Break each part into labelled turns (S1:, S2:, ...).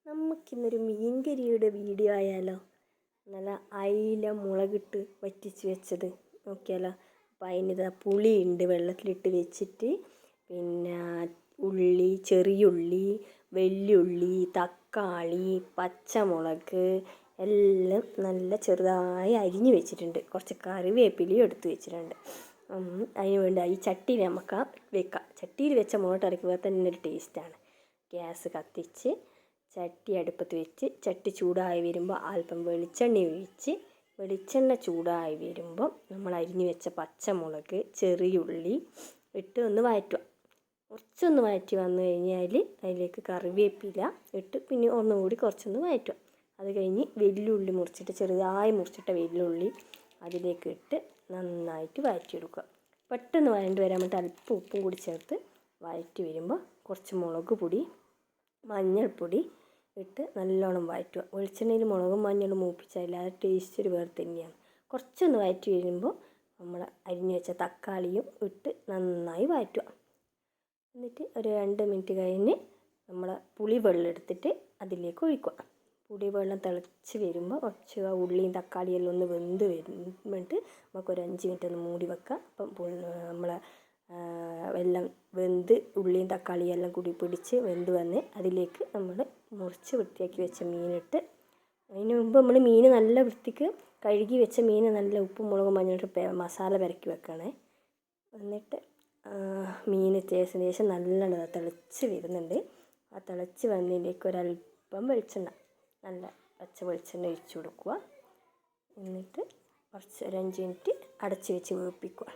S1: നമുക്കിന്നൊരു മീൻകറിയുടെ വീഡിയോ ആയാലോ? നല്ല അയില മുളകിട്ട് വറ്റിച്ച് വെച്ചത് നോക്കിയാലോ? അപ്പം അതിനിതാ പുളിയുണ്ട്, വെള്ളത്തിലിട്ട് വെച്ചിട്ട് പിന്നെ ഉള്ളി, ചെറിയുള്ളി, വെല്ലുള്ളി, തക്കാളി, പച്ചമുളക് എല്ലാം നല്ല ചെറുതായി അരിഞ്ഞ് വെച്ചിട്ടുണ്ട്. കുറച്ച് കറിവേപ്പിലയും എടുത്ത് വെച്ചിട്ടുണ്ട്. അതിന് വേണ്ടി ഈ ചട്ടിയിൽ നമുക്ക് വെക്കാം. ചട്ടിയിൽ വെച്ച മുളക് അരയ്ക്കുക തന്നെ ഒരു ടേസ്റ്റാണ്. ഗ്യാസ് കത്തിച്ച് ചട്ടി അടുപ്പത്ത് വെച്ച് ചട്ടി ചൂടായി വരുമ്പോൾ അല്പം വെളിച്ചെണ്ണ ഒഴിച്ച് വെളിച്ചെണ്ണ ചൂടായി വരുമ്പോൾ നമ്മൾ അരിഞ്ഞ് വെച്ച പച്ചമുളക്, ചെറിയുള്ളി ഇട്ട് ഒന്ന് വഴറ്റുക. കുറച്ചൊന്ന് വഴറ്റി വന്നു കഴിഞ്ഞാൽ അതിലേക്ക് കറിവേപ്പില ഇട്ട് പിന്നെ ഒന്നുകൂടി കുറച്ചൊന്ന് വഴറ്റുക. അത് കഴിഞ്ഞ് വെല്ലുള്ളി മുറിച്ചിട്ട് ചെറുതായി മുറിച്ചിട്ട വെല്ലുള്ളി അതിലേക്ക് ഇട്ട് നന്നായിട്ട് വഴറ്റിയെടുക്കുക. പെട്ടെന്ന് വഴണ്ടി വരാൻ വേണ്ടി അല്പം ഉപ്പും കൂടി ചേർത്ത് വഴറ്റി വരുമ്പോൾ കുറച്ച് മുളക് പൊടി, മഞ്ഞൾപ്പൊടി ഇട്ട് നല്ലോണം വഴറ്റുക. വെളിച്ചെണ്ണയിൽ മുളകും മഞ്ഞളും മൂപ്പിച്ചാൽ ആ ടേസ്റ്റ് ഒരു വേറെ തന്നെയാണ്. കുറച്ചൊന്ന് വഴറ്റി വരുമ്പോൾ നമ്മൾ അരിഞ്ഞു വെച്ച തക്കാളിയും ഇട്ട് നന്നായി വഴറ്റുക. എന്നിട്ട് ഒരു 2 മിനിറ്റ് കഴിഞ്ഞ് നമ്മൾ പുളിവെള്ളം എടുത്തിട്ട് അതിലേക്ക് ഒഴിക്കുക. പുളിവെള്ളം തിളച്ച് വരുമ്പോൾ കുറച്ച് ഉള്ളിയും തക്കാളിയെല്ലാം ഒന്ന് വെന്ത് വരുമ്പോഴേക്ക് നമുക്കൊരു 5 മിനിറ്റ് ഒന്ന് മൂടി വെക്കുക. അപ്പം നമ്മൾ എല്ലാം വെന്ത് ഉള്ളിയും തക്കാളിയും എല്ലാം കൂടി പിടിച്ച് വെന്ത് വന്ന് അതിലേക്ക് നമ്മൾ മുറിച്ച് വൃത്തിയാക്കി വെച്ച മീനിട്ട്, അതിന് മുമ്പ് നമ്മൾ മീൻ നല്ല വൃത്തിക്ക് കഴുകി വെച്ച മീൻ നല്ല ഉപ്പും മുളകും മഞ്ഞളിട്ട് മസാല പുരട്ടി വെക്കണേ. എന്നിട്ട് മീൻ ഇട്ടതിന് ശേഷം നല്ലോണം തിളച്ച് വരുന്നുണ്ട്. ആ തിളച്ച് വന്നതിലേക്ക് ഒരല്പം വെളിച്ചെണ്ണ, നല്ല പച്ച വെളിച്ചെണ്ണ ഒഴിച്ച് കൊടുക്കുക. എന്നിട്ട് കുറച്ച് ഒരു 5 മിനിറ്റ് അടച്ച് വെച്ച് വേവിപ്പിക്കുക.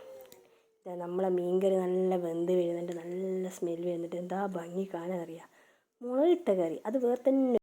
S1: നമ്മളെ മീൻകറി നല്ല വെന്ത് വരുന്നുണ്ട്, നല്ല സ്മെല്ല് വരുന്നുണ്ട്. എന്താ ഭംഗി കാണാൻ അറിയാം. മുളകിട്ട കറി അത് വേറെ തന്നെ